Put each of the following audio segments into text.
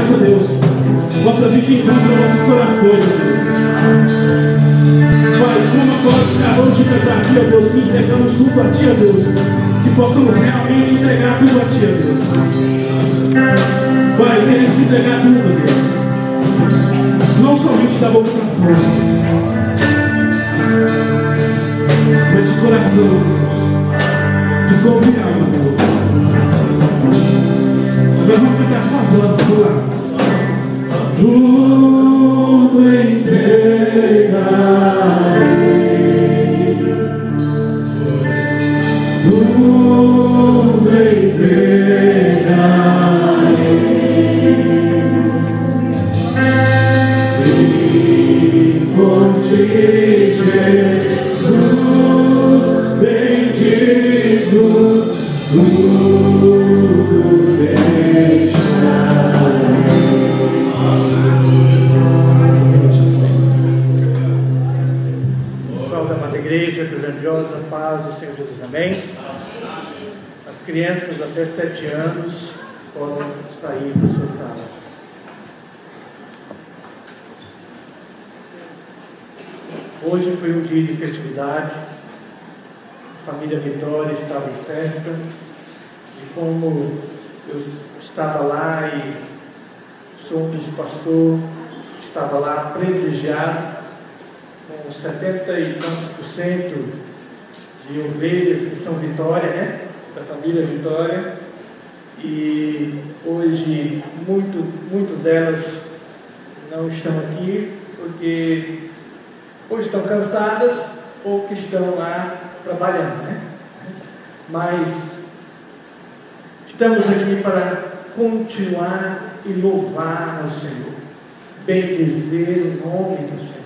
mensagem, ó Deus, possa vir de encontro aos nossos corações, ó Deus. Pai, como agora que acabamos de cantar aqui, ó Deus, que entregamos tudo a Ti, ó Deus, que possamos realmente entregar tudo a Ti, ó Deus. Pai, queremos entregar tudo, ó Deus, não somente da boca para fora, mas de coração, ó Deus, de corpo e alma, Deus. Nós vamos pegar suas vozes do lado. Tudo entregarei, tudo entregarei, sim, por Ti, Jesus bendito, tudo igreja grandiosa, paz do Senhor Jesus, amém? As crianças até 7 anos podem sair das suas salas. Hoje foi um dia de festividade, a família Vitória estava em festa, e como eu estava lá e sou um dos pastores, estava lá privilegiado, com 70 e tantos % de ovelhas que são Vitória, né? Da família Vitória. E hoje muitas delas não estão aqui porque ou estão cansadas ou que estão lá trabalhando, né? Mas estamos aqui para continuar e louvar ao Senhor, bendizer o nome do Senhor,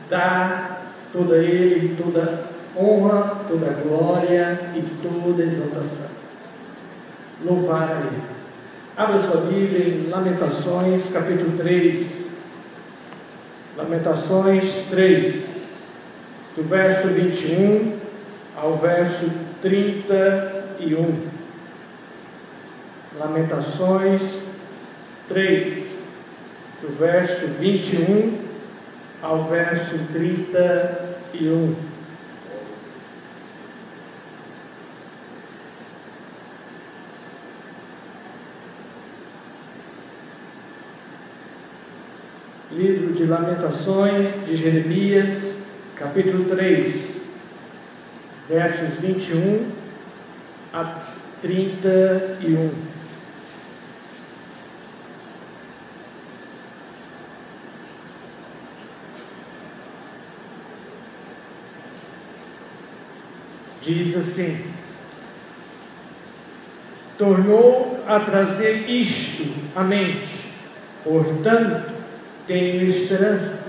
dar toda Ele, toda honra, toda glória e toda exaltação. Louvar a Ele. Abra sua Bíblia em Lamentações, capítulo 3. Lamentações 3, do verso 21 ao verso 31. Lamentações 3, do verso 21 ao verso 31. Livro de Lamentações de Jeremias, capítulo 3, versos 21 a 31. Diz assim: tornou a trazer isto à mente, portanto tenho esperança.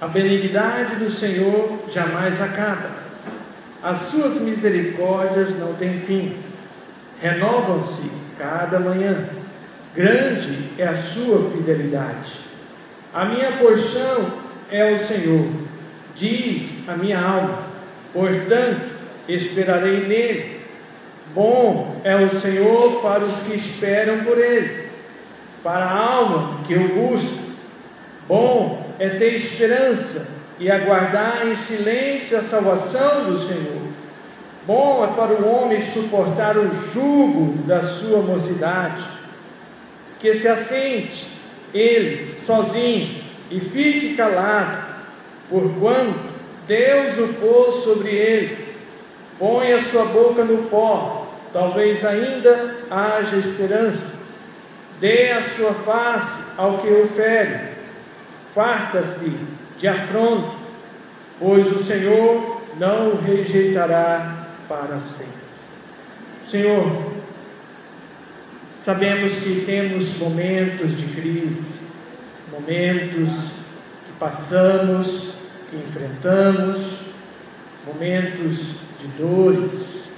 A benignidade do Senhor jamais acaba, as suas misericórdias não têm fim, renovam-se cada manhã, grande é a sua fidelidade. A minha porção é o Senhor, diz a minha alma, portanto esperarei nele. Bom é o Senhor para os que esperam por Ele, para a alma que o busca. Bom é ter esperança e aguardar em silêncio a salvação do Senhor. Bom é para o homem suportar o jugo da sua mocidade, que se assente ele sozinho e fique calado, porquanto Deus o pôs sobre ele. Põe a sua boca no pó, talvez ainda haja esperança. Dê a sua face ao que o fere, farta-se de afronta, pois o Senhor não o rejeitará para sempre. Senhor, sabemos que temos momentos de crise, momentos que passamos, que enfrentamos, momentos de dores,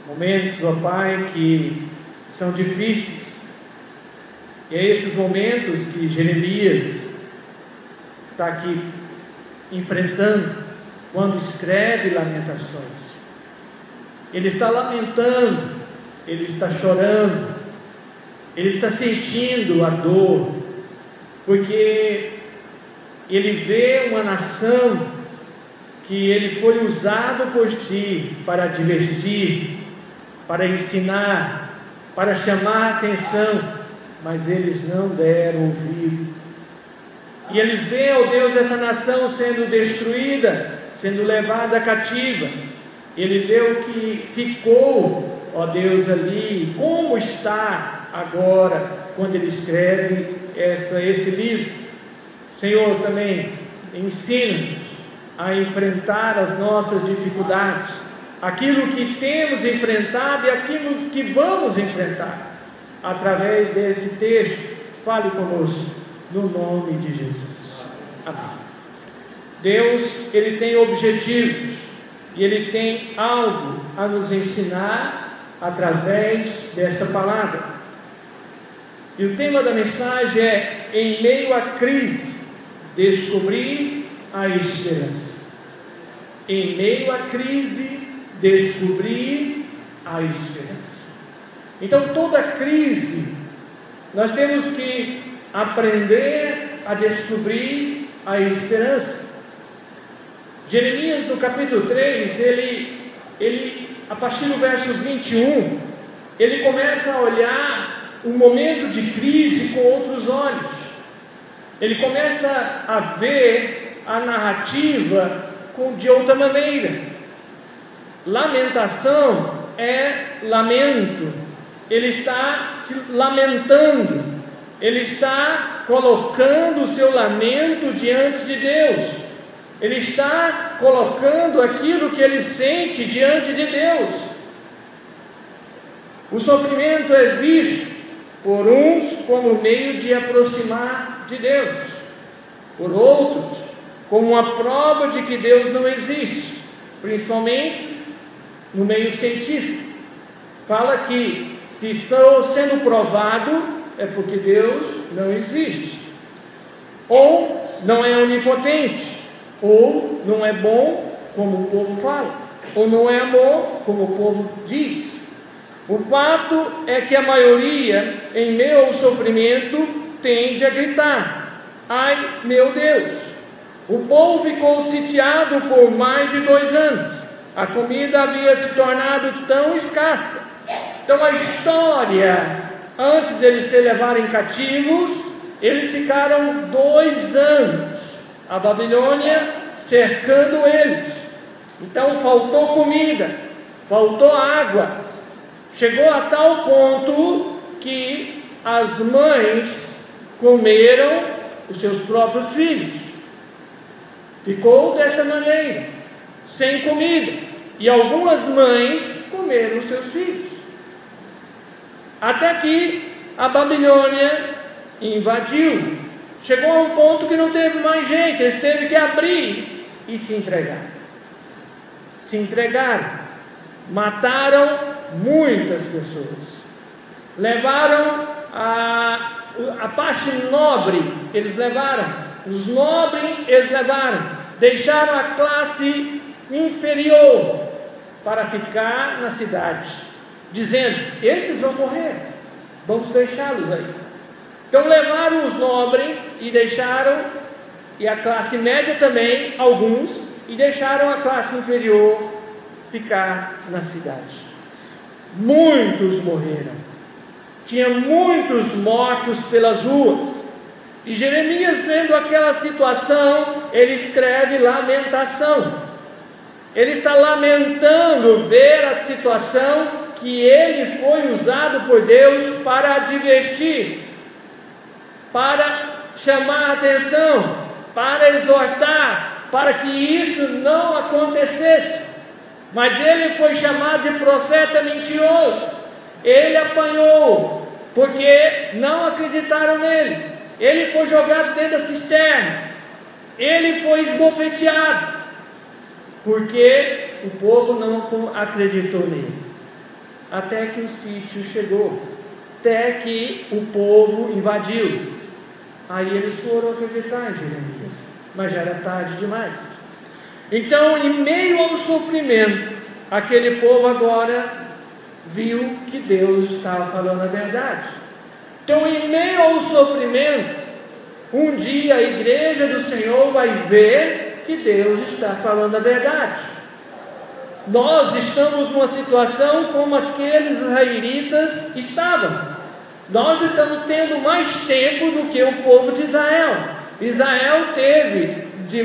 momentos, ó Pai, que são difíceis. E é esses momentos que Jeremias está aqui enfrentando quando escreve Lamentações. Ele está lamentando, ele está chorando, ele está sentindo a dor, porque ele vê uma nação que ele foi usado por ti para divertir, para ensinar, para chamar a atenção, mas eles não deram ouvido. E eles veem, ó Deus, essa nação sendo destruída, sendo levada cativa. Ele vê o que ficou, ó Deus, ali, como está agora, quando ele escreve esse livro. Senhor, também ensina-nos a enfrentar as nossas dificuldades, aquilo que temos enfrentado e aquilo que vamos enfrentar. Através desse texto, fale conosco, no nome de Jesus. Amém. Deus, Ele tem objetivos e Ele tem algo a nos ensinar através dessa palavra. E o tema da mensagem é: em meio à crise, descobrir a esperança. Em meio à crise, descobrir a esperança. Então, toda crise, nós temos que aprender a descobrir a esperança. Jeremias, no capítulo 3, ele a partir do verso 21, ele começa a olhar um momento de crise com outros olhos. Ele começa a ver a narrativa de outra maneira. Lamentação é lamento. Ele está se lamentando. Ele está colocando o seu lamento diante de Deus. Ele está colocando aquilo que ele sente diante de Deus. O sofrimento é visto por uns como meio de aproximar de Deus, por outros como uma prova de que Deus não existe, principalmente no meio científico. Fala que se estou sendo provado é porque Deus não existe, ou não é onipotente, ou não é bom como o povo fala, ou não é amor como o povo diz. O fato é que a maioria, em meio ao sofrimento, tende a gritar: ai meu Deus! O povo ficou sitiado por mais de 2 anos. A comida havia se tornado tão escassa. Então a história, antes deles se levarem cativos, eles ficaram 2 anos, a Babilônia cercando eles. Então faltou comida, faltou água. Chegou a tal ponto que as mães comeram os seus próprios filhos. Ficou dessa maneira, sem comida. E algumas mães comeram os seus filhos. Até que a Babilônia invadiu. Chegou a um ponto que não teve mais jeito. Eles teve que abrir e se entregar. Se entregaram. Mataram muitas pessoas. Levaram a parte nobre. Eles levaram. Os nobres eles levaram. Deixaram a classe inferior para ficar na cidade, dizendo: esses vão morrer, vamos deixá-los aí. Então levaram os nobres e deixaram, e a classe média também, alguns, e deixaram a classe inferior ficar na cidade. Muitos morreram, tinha muitos mortos pelas ruas. E Jeremias, vendo aquela situação, ele escreve lamentação. Ele está lamentando ver a situação que ele foi usado por Deus para advertir, para chamar a atenção, para exortar, para que isso não acontecesse. Mas ele foi chamado de profeta mentiroso. Ele apanhou, porque não acreditaram nele. Ele foi jogado dentro da cisterna. Ele foi esbofeteado, porque o povo não acreditou nele. Até que o sítio chegou, até que o povo invadiu. Aí eles foram acreditar em Jeremias, mas já era tarde demais. Então, em meio ao sofrimento, aquele povo agora viu que Deus estava falando a verdade. Então, em meio ao sofrimento, um dia a igreja do Senhor vai ver que Deus está falando a verdade. Nós estamos numa situação como aqueles israelitas estavam. Nós estamos tendo mais tempo do que o povo de Israel. Israel teve de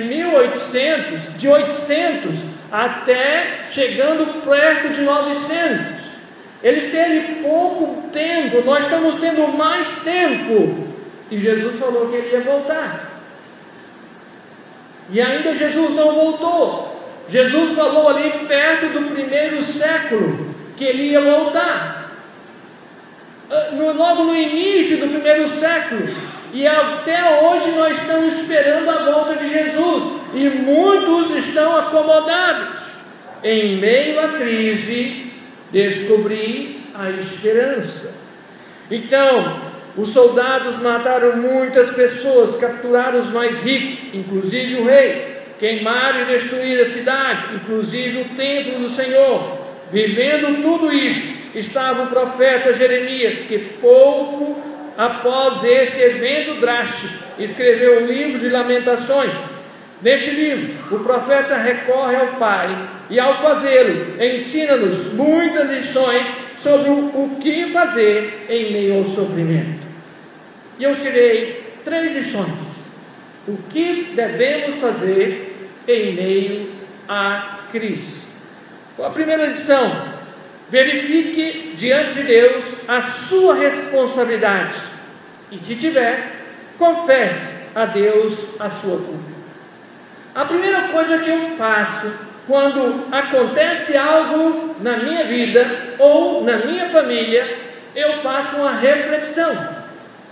800 até chegando perto de 900. Eles teve pouco tempo, nós estamos tendo mais tempo. E Jesus falou que ele ia voltar. E ainda Jesus não voltou. Jesus falou ali perto do primeiro século que ele ia voltar. Logo no início do primeiro século. E até hoje nós estamos esperando a volta de Jesus. E muitos estão acomodados. Em meio à crise, descobri a esperança. Então, os soldados mataram muitas pessoas, capturaram os mais ricos, inclusive o rei. Queimaram e destruíram a cidade, inclusive o templo do Senhor. Vivendo tudo isto, estava o profeta Jeremias, que pouco após esse evento drástico, escreveu o livro de Lamentações. Neste livro, o profeta recorre ao Pai, e ao fazê-lo, ensina-nos muitas lições sobre o que fazer em meio ao sofrimento. E eu tirei 3 lições. O que devemos fazer em meio à crise? A primeira lição: verifique diante de Deus a sua responsabilidade. E se tiver, confesse a Deus a sua culpa. A primeira coisa que eu faço quando acontece algo na minha vida ou na minha família, eu faço uma reflexão.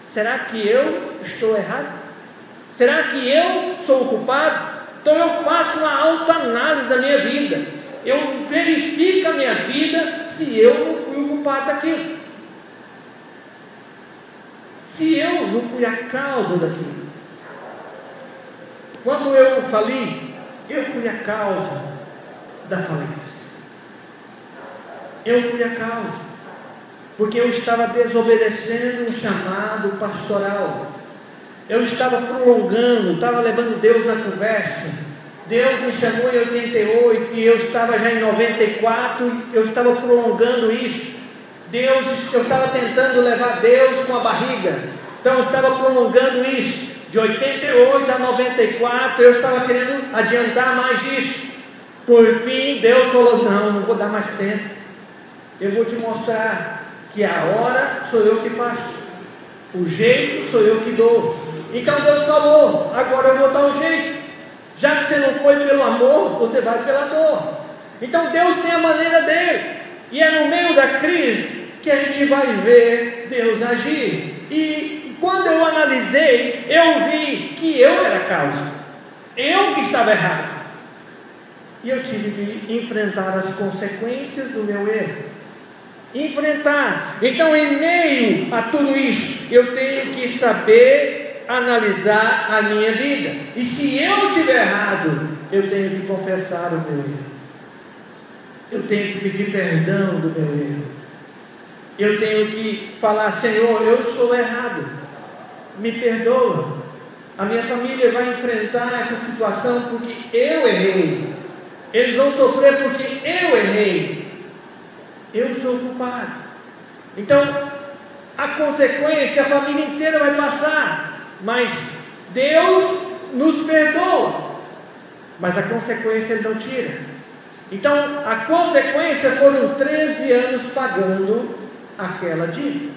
Será que eu estou errado? Será que eu sou o culpado? Então eu faço uma autoanálise da minha vida. Eu verifico a minha vida se eu não fui o culpado daquilo. Se eu não fui a causa daquilo. Quando eu fali, eu fui a causa da falência. Eu fui a causa. Porque eu estava desobedecendo um chamado pastoral. Eu estava prolongando, estava levando Deus na conversa. Deus me chamou em 88 e eu estava já em 94, eu estava prolongando isso. Eu estava tentando levar Deus com a barriga. Então eu estava prolongando isso. De 88 a 94, eu estava querendo adiantar mais isso. Por fim, Deus falou: não vou dar mais tempo. Eu vou te mostrar que a hora sou eu que faço, o jeito sou eu que dou. Então Deus falou: agora eu vou dar um jeito. Já que você não foi pelo amor, você vai pela dor. Então Deus tem a maneira dele. E é no meio da crise que a gente vai ver Deus agir. E quando eu analisei, eu vi que eu era a causa. Eu que estava errado. E eu tive que enfrentar as consequências do meu erro. Enfrentar. Então, em meio a tudo isso, eu tenho que saber analisar a minha vida. E se eu estiver errado, eu tenho que confessar o meu erro. Eu tenho que pedir perdão do meu erro. Eu tenho que falar: Senhor, eu sou errado, me perdoa. A minha família vai enfrentar essa situação porque eu errei. Eles vão sofrer porque eu errei. Eu sou o culpado. Então, a consequência a família inteira vai passar. Mas Deus nos perdoa. Mas a consequência Ele não tira. Então, a consequência foram 13 anos pagando aquela dívida.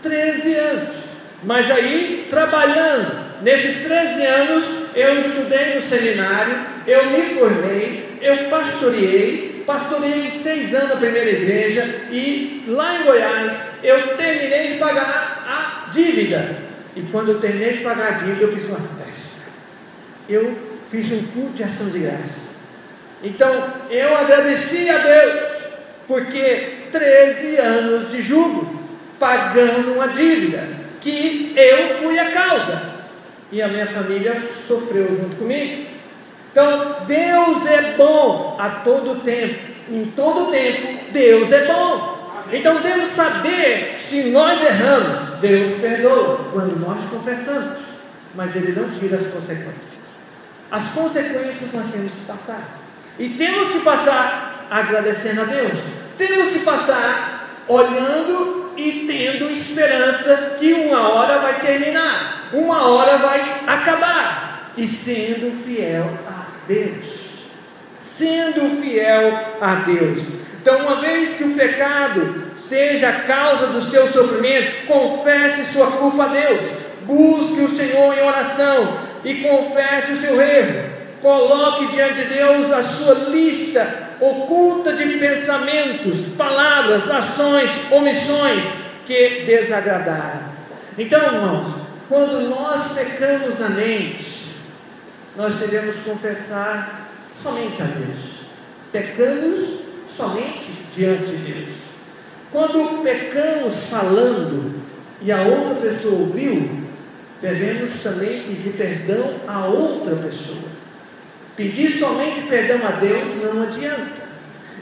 13 anos. Mas aí, trabalhando. Nesses 13 anos, eu estudei no seminário, eu me formei, eu pastorei 6 anos a primeira igreja, e lá em Goiás, eu terminei de pagar a dívida. E quando eu terminei de pagar a dívida, eu fiz uma festa. Eu fiz um culto de ação de graça. Então, eu agradeci a Deus, porque 13 anos de jugo, pagando uma dívida, que eu fui a causa. E a minha família sofreu junto comigo. Então, Deus é bom a todo tempo. Em todo tempo, Deus é bom. Então, devemos saber se nós erramos. Deus perdoa quando nós confessamos, mas Ele não tira as consequências. As consequências nós temos que passar, e temos que passar agradecendo a Deus, temos que passar olhando e tendo esperança que uma hora vai terminar, uma hora vai acabar, e sendo fiel a Deus, sendo fiel a Deus. Então, uma vez que o pecado seja a causa do seu sofrimento, confesse sua culpa a Deus, busque o Senhor em oração e confesse o seu erro. Coloque diante de Deus a sua lista oculta de pensamentos, palavras, ações, omissões que desagradaram. Então, irmãos, quando nós pecamos na mente, nós devemos confessar somente a Deus. Pecamos somente diante de Deus. Quando pecamos falando e a outra pessoa ouviu, devemos também pedir perdão a outra pessoa. Pedir somente perdão a Deus não adianta.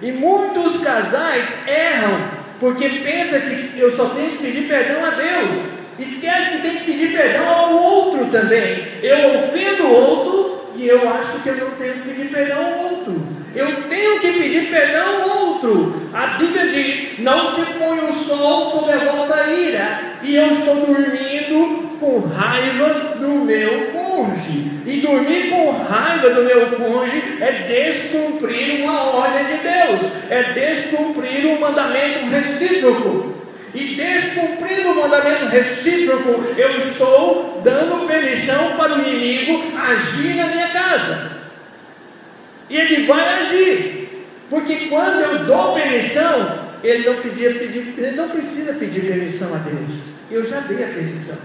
E muitos casais erram porque pensam que eu só tenho que pedir perdão a Deus. Esquece que tem que pedir perdão ao outro também. Eu ofendo o outro e eu acho que eu não tenho que pedir perdão ao outro. Eu tenho que pedir perdão ao outro. A Bíblia diz: não se põe o sol sobre a vossa ira. E eu estou dormindo com raiva do meu cônjuge. E dormir com raiva do meu cônjuge é descumprir uma ordem de Deus, é descumprir um mandamento recíproco. E descumprindo o mandamento recíproco, eu estou dando permissão para o inimigo agir na minha casa. E ele vai agir, porque quando eu dou permissão, ele não precisa pedir permissão a Deus. Eu já dei a permissão.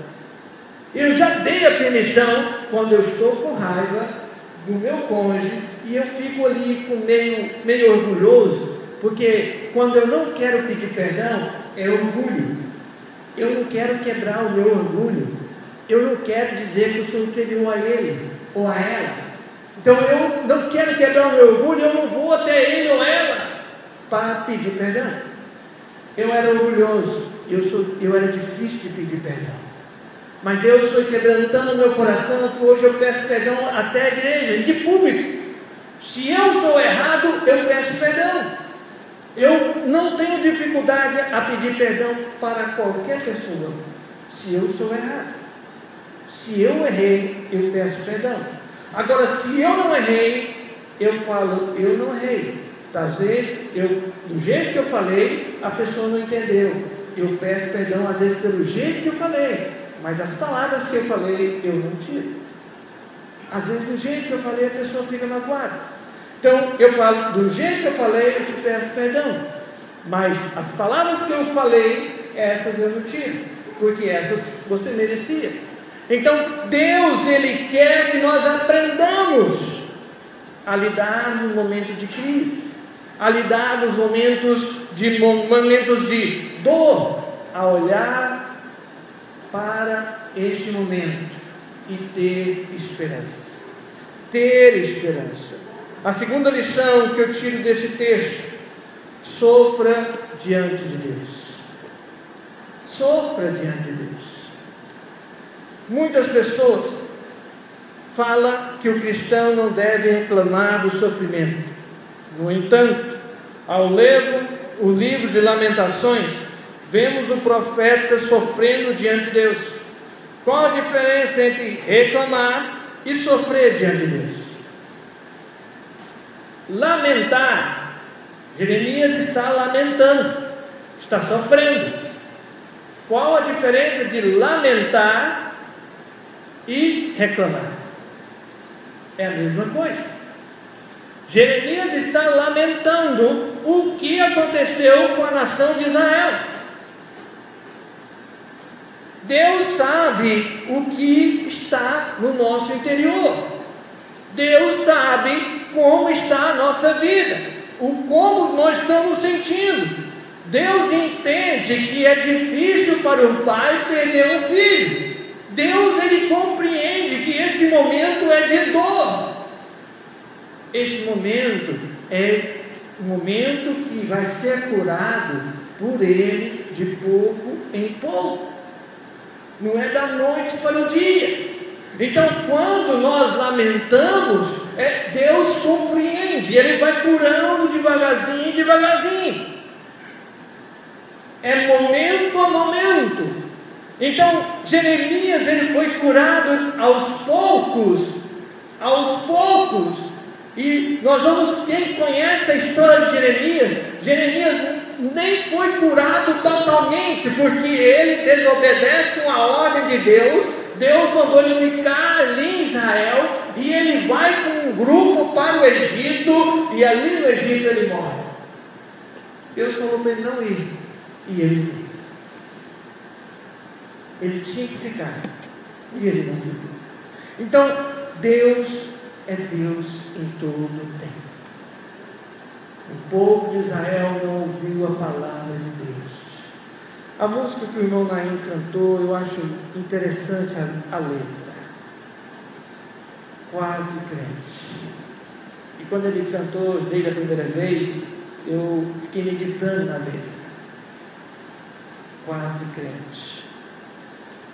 Eu já dei a permissão quando eu estou com raiva do meu cônjuge e eu fico ali com meio orgulhoso, porque quando eu não quero pedir perdão, é orgulho. Eu não quero quebrar o meu orgulho. Eu não quero dizer que eu sou inferior a ele ou a ela. Então eu não quero quebrar o meu orgulho, eu não vou até ele ou ela para pedir perdão. Eu era orgulhoso, eu era difícil de pedir perdão. Mas Deus foi quebrantando o meu coração, que hoje eu peço perdão até a igreja, e de público. Se eu sou errado, eu peço perdão. Eu não tenho dificuldade a pedir perdão para qualquer pessoa, se eu sou errado. Se eu errei, eu peço perdão. Agora, se eu não errei, eu falo, eu não errei. Às vezes, do jeito que eu falei, a pessoa não entendeu. Eu peço perdão, às vezes, pelo jeito que eu falei, mas as palavras que eu falei, eu não tiro. Às vezes, do jeito que eu falei, a pessoa fica magoada. Então, eu falo, do jeito que eu falei, eu te peço perdão. Mas as palavras que eu falei, essas eu não tiro, porque essas você merecia. Então, Deus, Ele quer que nós aprendamos a lidar no momento de crise, a lidar nos momentos de dor, a olhar para este momento e ter esperança. Ter esperança. A segunda lição que eu tiro desse texto: sofra diante de Deus. Sofra diante de Deus. Muitas pessoas falam que o cristão não deve reclamar do sofrimento. No entanto, ao ler o livro de Lamentações, vemos o profeta sofrendo diante de Deus. Qual a diferença entre reclamar e sofrer diante de Deus? Lamentar, Jeremias está lamentando, está sofrendo. Qual a diferença de lamentar e reclamar? É a mesma coisa. Jeremias está lamentando o que aconteceu com a nação de Israel. Deus sabe o que está no nosso interior. Deus sabe como está a nossa vida, como nós estamos sentindo. Deus entende que é difícil para um pai perder um filho. Deus, Ele compreende que esse momento é de dor. Esse momento é um momento que vai ser curado por Ele de pouco em pouco. não é da noite para o dia. Então, quando nós lamentamos, Deus compreende, Ele vai curando devagarzinho, devagarzinho. É momento a momento. Então, Jeremias, ele foi curado aos poucos. E nós vamos, quem conhece a história de Jeremias nem foi curado totalmente, porque ele desobedece uma ordem de Deus. Deus mandou ele ficar ali em Israel, e ele vai com um grupo para o Egito, e ali no Egito ele morre. Deus falou para ele não ir, e ele foi. Ele tinha que ficar, e ele não ficou. Então, Deus é Deus em todo o tempo. O povo de Israel não ouviu a palavra de Deus. A música que o irmão Naim cantou, eu acho interessante a letra. Quase crente. E quando ele cantou desde a primeira vez, eu fiquei meditando na letra. Quase crente.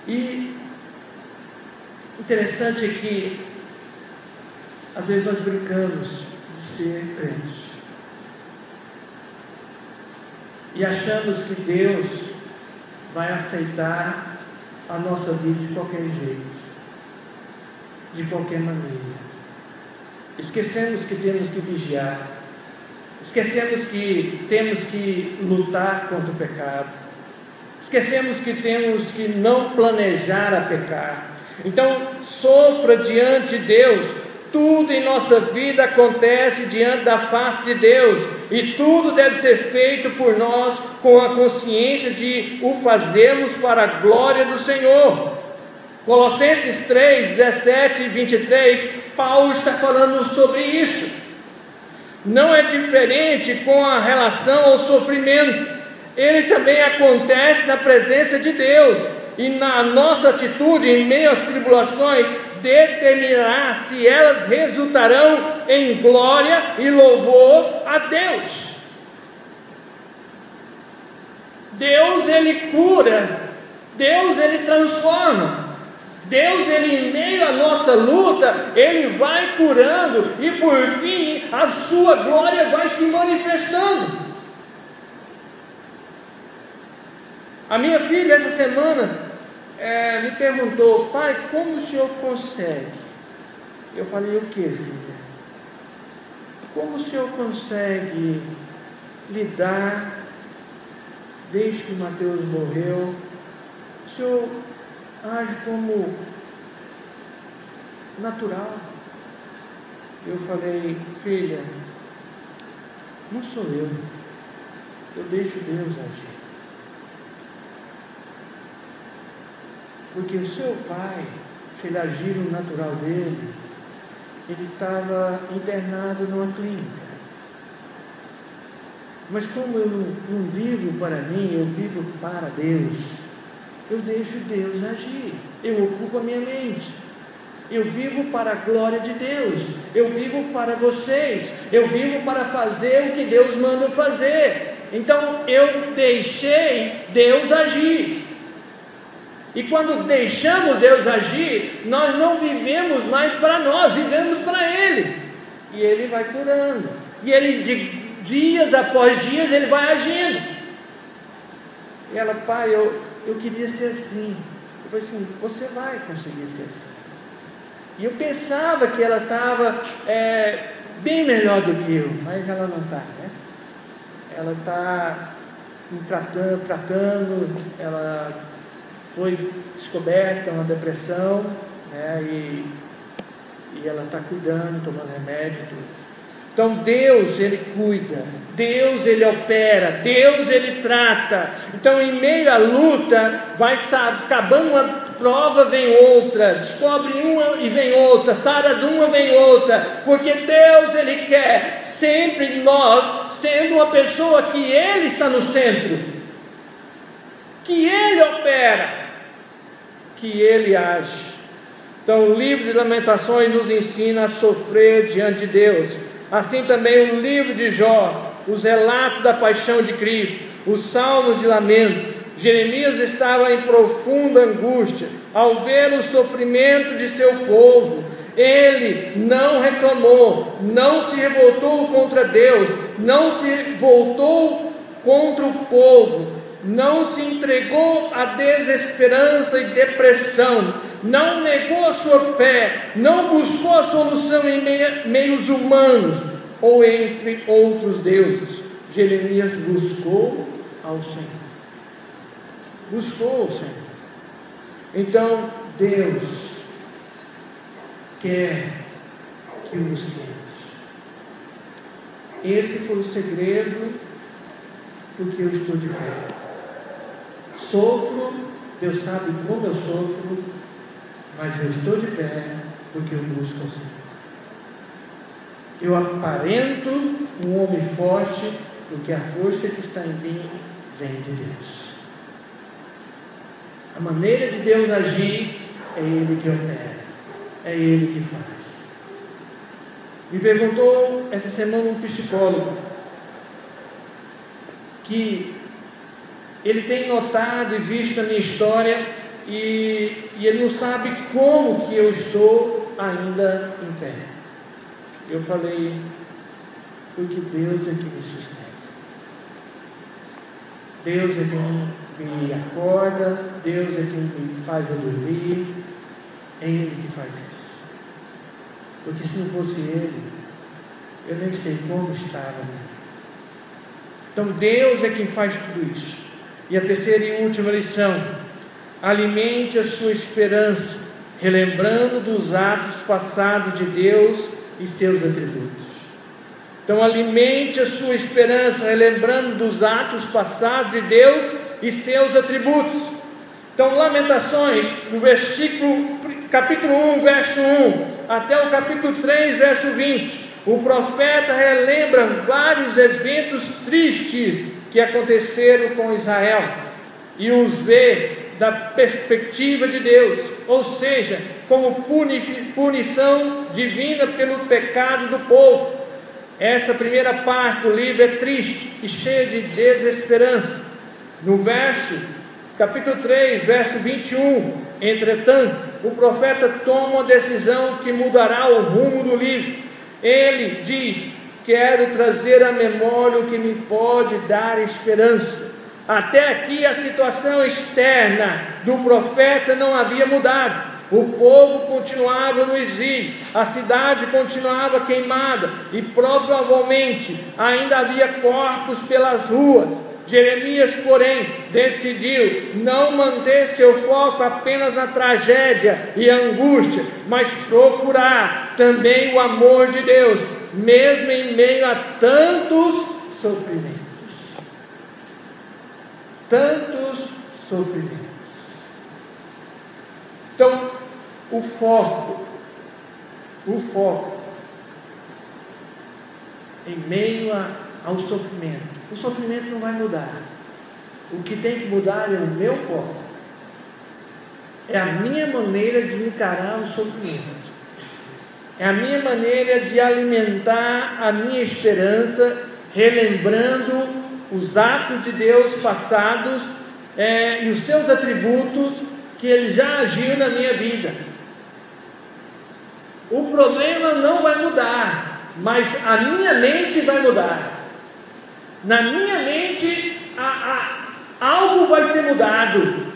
E interessante é que às vezes nós brincamos de ser crente e achamos que Deus vai aceitar a nossa vida de qualquer jeito, de qualquer maneira. Esquecemos que temos que vigiar, esquecemos que temos que lutar contra o pecado, esquecemos que temos que não planejar a pecar. Então, sofra diante de Deus. Tudo em nossa vida acontece diante da face de Deus, e tudo deve ser feito por nós com a consciência de o fazermos para a glória do Senhor. Colossenses 3, 17 e 23, Paulo está falando sobre isso. Não é diferente com a relação ao sofrimento. Ele também acontece na presença de Deus, e na nossa atitude em meio às tribulações determinará se elas resultarão em glória e louvor a Deus. Deus, Ele cura, Deus, Ele transforma, Deus, Ele em meio à nossa luta, Ele vai curando, e por fim a sua glória vai se manifestando. A minha filha essa semana me perguntou: pai, como o senhor consegue? Eu falei: o que, filha? Como o senhor consegue lidar, desde que Mateus morreu, o senhor age como natural? Eu falei: filha, não sou eu deixo Deus agir. Porque o seu pai, se ele agir no natural dele, ele estava internado numa clínica. Mas como eu não vivo para mim, eu vivo para Deus, eu deixo Deus agir, eu ocupo a minha mente, eu vivo para a glória de Deus, eu vivo para vocês, eu vivo para fazer o que Deus manda fazer. Então eu deixei Deus agir. E quando deixamos Deus agir, nós não vivemos mais para nós, vivemos para Ele. E Ele vai curando. E Ele, de dias após dias, Ele vai agindo. E ela: pai, eu queria ser assim. Eu falei assim: você vai conseguir ser assim. E eu pensava que ela estava bem melhor do que eu, mas ela não está, né? Ela está tratando, ela foi descoberta uma depressão, né, e ela está cuidando, tomando remédio e tudo. Então Deus, Ele cuida, Deus, Ele opera, Deus, Ele trata. Então em meio à luta, vai acabando uma prova, vem outra, descobre uma e vem outra, sara de uma, vem outra, porque Deus, Ele quer sempre nós, sendo uma pessoa que Ele está no centro, que Ele opera, que Ele age. Então o livro de Lamentações nos ensina a sofrer diante de Deus. Assim também o livro de Jó, os relatos da paixão de Cristo, os salmos de lamento, Jeremias estava em profunda angústia ao ver o sofrimento de seu povo. Ele não reclamou, não se revoltou contra Deus, não se voltou contra o povo, não se entregou à desesperança e depressão, não negou a sua fé, não buscou a solução em meios humanos ou entre outros deuses. Jeremias buscou ao Senhor. Buscou ao Senhor. Então Deus quer que o busquemos. Esse foi o segredo porque eu estou de pé. Sofro, Deus sabe como eu sofro, mas eu estou de pé porque eu busco ao Senhor. Eu aparento um homem forte porque a força que está em mim vem de Deus. A maneira de Deus agir é Ele que opera, é Ele que faz. Me perguntou essa semana um psicólogo que ele tem notado e visto a minha história e ele não sabe como que eu estou ainda em pé. Eu falei, porque Deus é que me sustenta. Deus é quem me acorda, Deus é quem me faz eu dormir, é Ele que faz isso. Porque se não fosse Ele, eu nem sei como estava mesmo. Então Deus é quem faz tudo isso. E a terceira e última lição: alimente a sua esperança, relembrando dos atos passados de Deus e seus atributos. Então alimente a sua esperança, relembrando dos atos passados de Deus e seus atributos. Então Lamentações, no capítulo 1, verso 1, até o capítulo 3, verso 20, o profeta relembra vários eventos tristes que aconteceram com Israel e os vê da perspectiva de Deus, ou seja, como punição divina pelo pecado do povo. Essa primeira parte do livro é triste e cheia de desesperança. No capítulo 3, verso 21, entretanto, o profeta toma uma decisão que mudará o rumo do livro. Ele diz: quero trazer à memória o que me pode dar esperança. Até aqui a situação externa do profeta não havia mudado. O povo continuava no exílio, a cidade continuava queimada e provavelmente ainda havia corpos pelas ruas. Jeremias, porém, decidiu não manter seu foco apenas na tragédia e angústia, mas procurar também o amor de Deus, mesmo em meio a tantos sofrimentos. Tantos sofrimentos. Então, o foco, em meio ao sofrimento. O sofrimento não vai mudar. O que tem que mudar é o meu foco. É a minha maneira de encarar o sofrimento. É a minha maneira de alimentar a minha esperança, relembrando os atos de Deus passados e os seus atributos que Ele já agiu na minha vida. O problema não vai mudar, mas a minha mente vai mudar. Na minha mente algo vai ser mudado,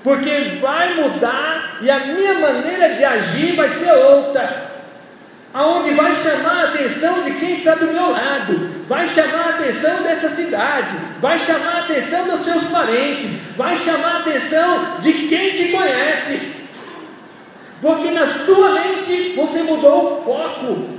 porque vai mudar e a minha maneira de agir vai ser outra, aonde vai chamar a atenção de quem está do meu lado, vai chamar a atenção dessa cidade, vai chamar a atenção dos seus parentes, vai chamar a atenção de quem te conhece, porque na sua mente você mudou o foco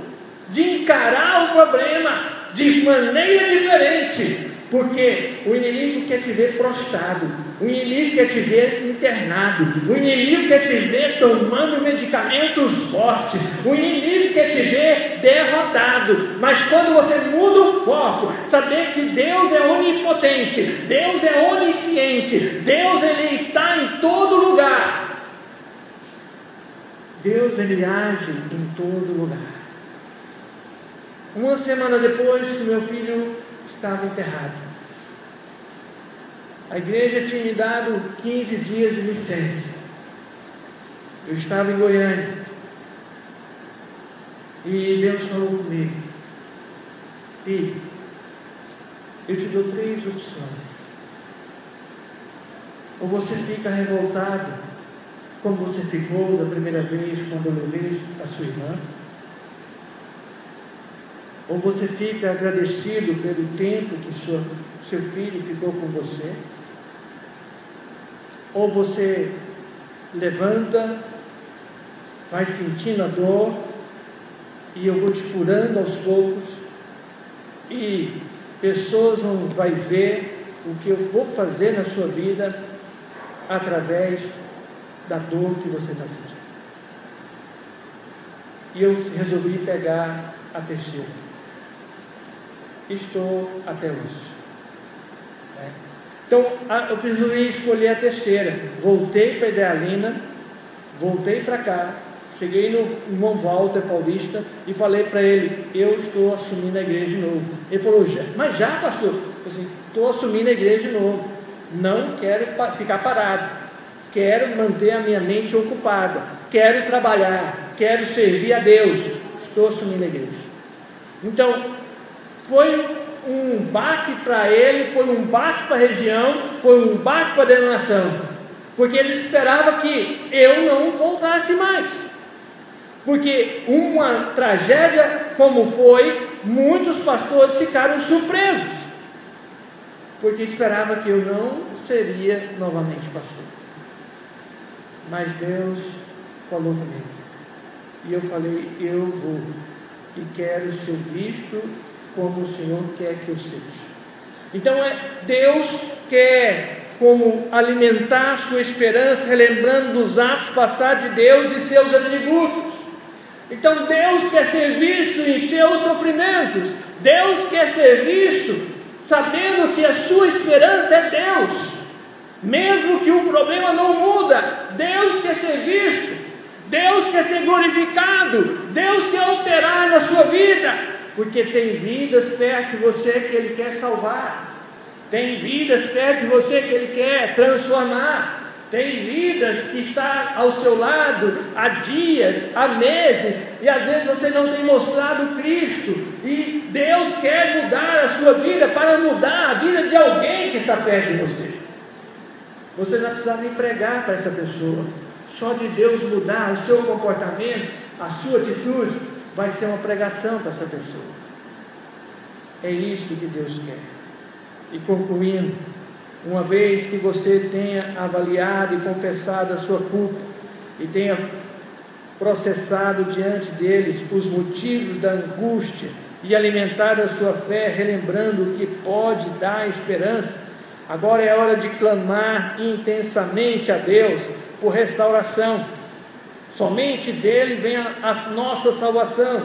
de encarar o problema de maneira diferente, porque o inimigo quer te ver prostrado, o inimigo quer te ver internado, o inimigo quer te ver tomando medicamentos fortes, o inimigo quer te ver derrotado. Mas quando você muda o foco, saber que Deus é onipotente, Deus é onisciente, Deus Ele está em todo lugar, Deus Ele age em todo lugar. Uma semana depois que meu filho estava enterrado, A igreja tinha me dado 15 dias de licença. Eu estava em Goiânia. E Deus falou comigo: filho, eu te dou 3 opções. Ou você fica revoltado, como você ficou da primeira vez quando eu levei a sua irmã, ou você fica agradecido pelo tempo que seu filho ficou com você, ou você levanta, vai sentindo a dor, e eu vou te curando aos poucos, e pessoas vão ver o que eu vou fazer na sua vida através da dor que você está sentindo. E eu resolvi pegar a terceira. Estou até hoje. Então, eu resolvi escolher a terceira. Voltei para Idealina, voltei para cá, cheguei no irmão Walter Paulista e falei para ele: eu estou assumindo a igreja de novo. Ele falou: mas já, pastor? Eu falei: estou assumindo a igreja de novo. Não quero ficar parado. Quero manter a minha mente ocupada. Quero trabalhar. Quero servir a Deus. Estou assumindo a igreja. Então, foi um baque para ele, foi um baque para a região, foi um baque para a denominação, porque ele esperava que eu não voltasse mais, porque uma tragédia como foi, muitos pastores ficaram surpresos, porque esperava que eu não seria novamente pastor. Mas Deus falou comigo, e eu falei: eu vou, e quero ser visto como o Senhor quer que eu seja. Então Deus quer como alimentar a sua esperança, relembrando dos atos passados de Deus e seus atributos. Então Deus quer ser visto em seus sofrimentos. Deus quer ser visto sabendo que a sua esperança é Deus. Mesmo que o problema não muda, Deus quer ser visto. Deus quer ser glorificado. Deus quer operar na sua vida. Porque tem vidas perto de você que Ele quer salvar, tem vidas perto de você que Ele quer transformar, tem vidas que estão ao seu lado há dias, há meses, e às vezes você não tem mostrado Cristo, e Deus quer mudar a sua vida para mudar a vida de alguém que está perto de você. Você não precisa nem pregar para essa pessoa, só de Deus mudar o seu comportamento, a sua atitude, vai ser uma pregação para essa pessoa. É isso que Deus quer. E concluindo, uma vez que você tenha avaliado e confessado a sua culpa, e tenha processado diante deles os motivos da angústia, e alimentado a sua fé, relembrando o que pode dar esperança, agora é hora de clamar intensamente a Deus por restauração. Somente dele vem a nossa salvação.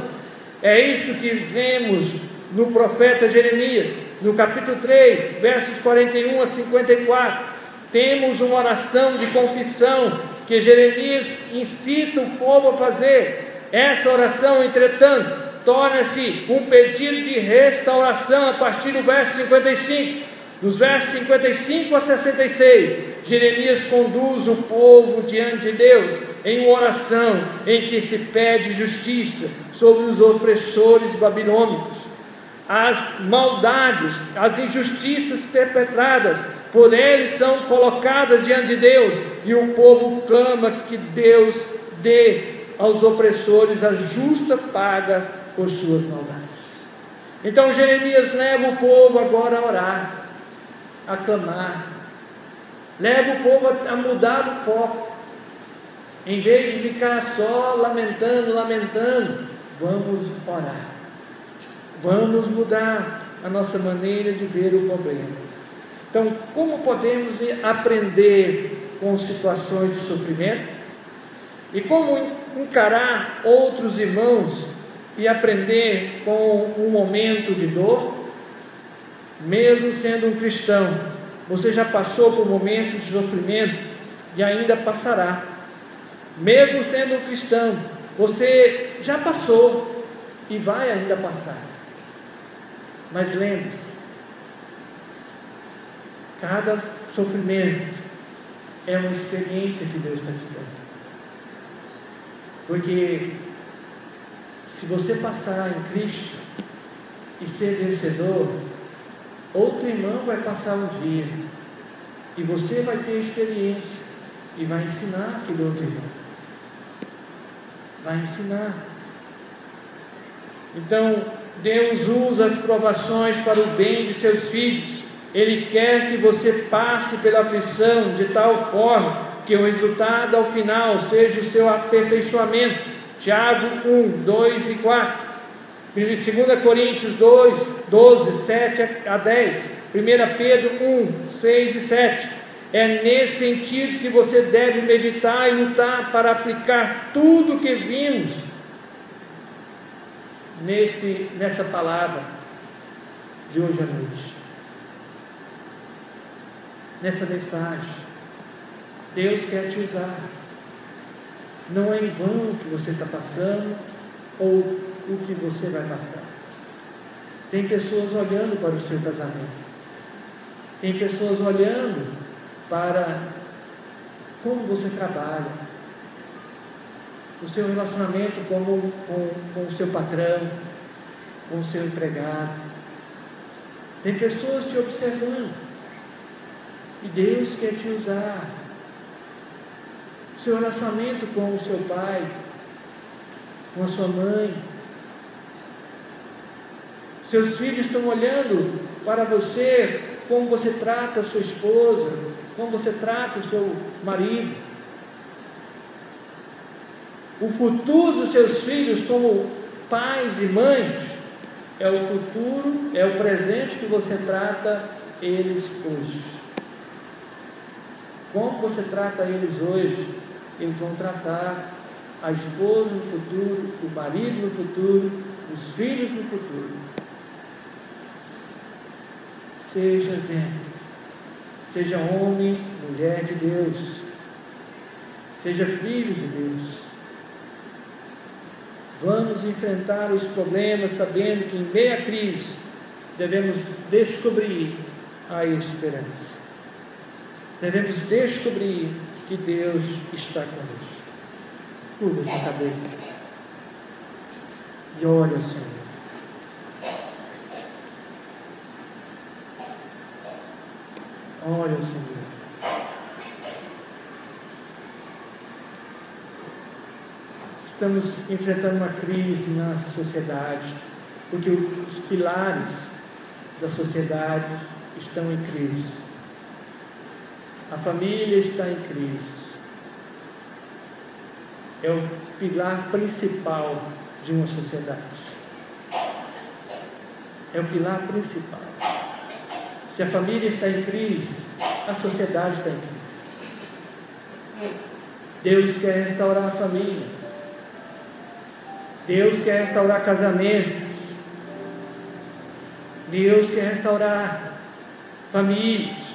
É isso que vemos no profeta Jeremias, no capítulo 3, versos 41 a 54. Temos uma oração de confissão que Jeremias incita o povo a fazer. Essa oração, entretanto, torna-se um pedido de restauração a partir do verso 55. Nos versos 55 a 66, Jeremias conduz o povo diante de Deus em uma oração em que se pede justiça sobre os opressores babilônicos. As maldades, as injustiças perpetradas por eles são colocadas diante de Deus, e o povo clama que Deus dê aos opressores a justa paga por suas maldades. Então Jeremias leva o povo agora a orar, a clamar, leva o povo a mudar o foco. Em vez de ficar só lamentando, vamos orar, vamos mudar a nossa maneira de ver o problema. Então, como podemos aprender com situações de sofrimento? E como encarar outros irmãos e aprender com um momento de dor? Mesmo sendo um cristão, você já passou por momentos de sofrimento e ainda passará. Mesmo sendo um cristão, você já passou e vai ainda passar. Mas lembre-se, cada sofrimento é uma experiência que Deus está te dando. Porque se você passar em Cristo e ser vencedor, outro irmão vai passar um dia e você vai ter experiência e vai ensinar aquele outro irmão. Vai ensinar. Então, Deus usa as provações para o bem de seus filhos. Ele quer que você passe pela aflição de tal forma que o resultado ao final seja o seu aperfeiçoamento. Tiago 1, 2 e 4. 2 Coríntios 2, 12, 7 a 10. 1 Pedro 1, 6 e 7. É nesse sentido que você deve meditar e lutar para aplicar tudo o que vimos nessa palavra de hoje à noite, nessa mensagem. Deus quer te usar. Não é em vão o que você está passando ou o que você vai passar. Tem pessoas olhando para o seu casamento, tem pessoas olhando para como você trabalha, o seu relacionamento com o seu patrão, com o seu empregado. Tem pessoas te observando e Deus quer te usar. Seu relacionamento com o seu pai, com a sua mãe. Seus filhos estão olhando para você, como você trata a sua esposa, como você trata o seu marido. O futuro dos seus filhos como pais e mães é o futuro, é o presente que você trata eles hoje. Como você trata eles hoje, eles vão tratar a esposa no futuro, o marido no futuro, os filhos no futuro. Seja exemplo, seja homem, mulher de Deus, seja filho de Deus. Vamos enfrentar os problemas sabendo que em meio à crise devemos descobrir a esperança. Devemos descobrir que Deus está conosco. Curva sua cabeça e olha ao Senhor. Olha ao Senhor. Estamos enfrentando uma crise na sociedade, porque os pilares da sociedade estão em crise. A família está em crise. É o pilar principal de uma sociedade. É o pilar principal. Se a família está em crise, a sociedade está em crise. Deus quer restaurar a família. Deus quer restaurar casamentos. Deus quer restaurar famílias.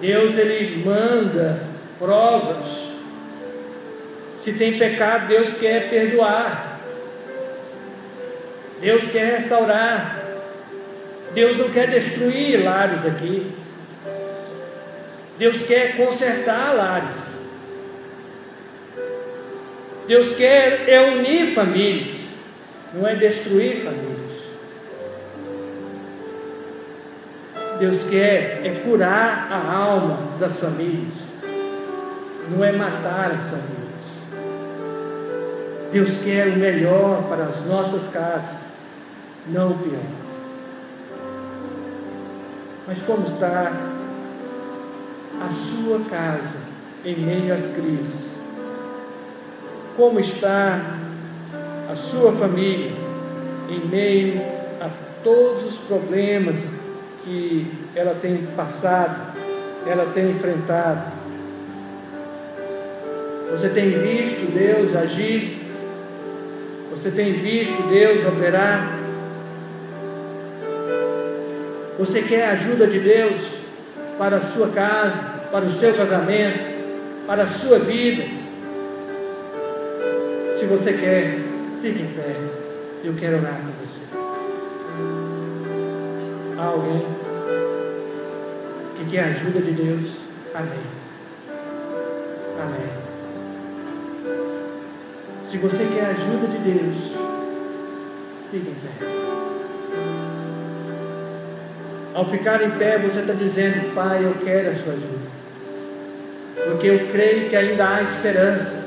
Deus, Ele manda provas. Se tem pecado, Deus quer perdoar. Deus quer restaurar. Deus não quer destruir lares aqui. Deus quer consertar lares. Deus quer unir famílias, não é destruir famílias. Deus quer curar a alma das famílias, não é matar as famílias. Deus quer o melhor para as nossas casas, não o pior. Mas como está a sua casa em meio às crises? Como está a sua família em meio a todos os problemas que ela tem passado, ela tem enfrentado? Você tem visto Deus agir? Você tem visto Deus operar? Você quer a ajuda de Deus para a sua casa, para o seu casamento, para a sua vida? Se você quer, fique em pé. Eu quero orar com você. Há alguém? que quer a ajuda de Deus? Amém. Amém. Se você quer a ajuda de Deus, fique em pé. Ao ficar em pé, você está dizendo: Pai, eu quero a sua ajuda, porque eu creio que ainda há esperança.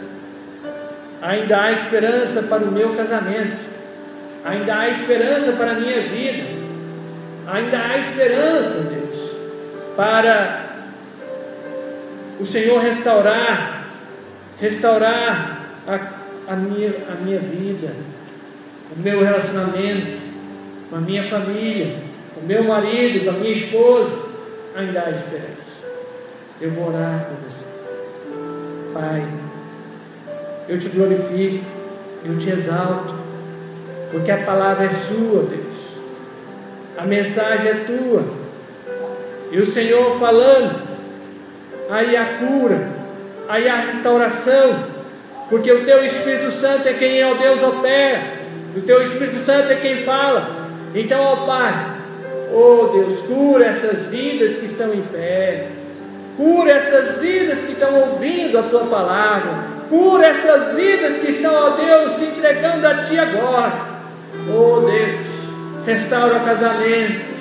Ainda há esperança para o meu casamento, ainda há esperança para a minha vida, ainda há esperança, Deus, para o Senhor restaurar a minha vida, o meu relacionamento com a minha família, com o meu marido, com a minha esposa. Ainda há esperança. Eu vou orar por você. Pai, eu te glorifico, eu te exalto, porque a palavra é sua, Deus, a mensagem é tua, e o Senhor falando, aí há cura, aí há restauração, porque o teu Espírito Santo é quem é o Deus opera, o teu Espírito Santo é quem fala. Então, ó Pai, ó Deus, cura essas vidas que estão em pé, cura essas vidas que estão ouvindo a tua palavra, cura essas vidas que estão, ó Deus, se entregando a Ti agora. Ó Deus, restaura casamentos,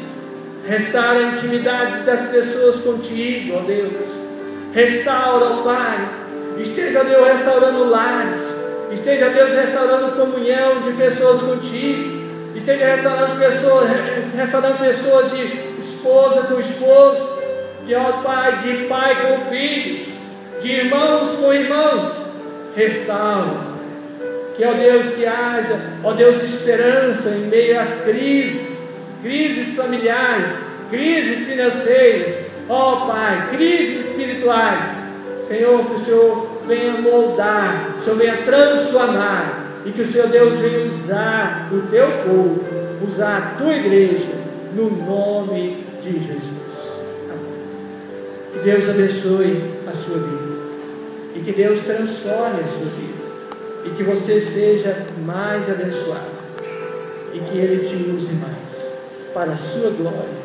restaura a intimidade das pessoas contigo, ó Deus. Restaura, ó Pai, esteja, ó Deus, restaurando lares, esteja, Deus, restaurando comunhão de pessoas contigo, esteja restaurando pessoas de esposa com esposo, de, ó Pai, de pai com filhos, de irmãos com irmãos. Restaura, que, ó Deus, que haja, ó Deus, esperança em meio às crises familiares, crises financeiras, ó Pai, crises espirituais. Senhor, que o Senhor venha moldar, que o Senhor venha transformar, e que o Senhor, Deus, venha usar o teu povo, usar a tua igreja, no nome de Jesus. Amém. Que Deus abençoe a sua vida, e que Deus transforme a sua vida, e que você seja mais abençoado, e que Ele te use mais para a sua glória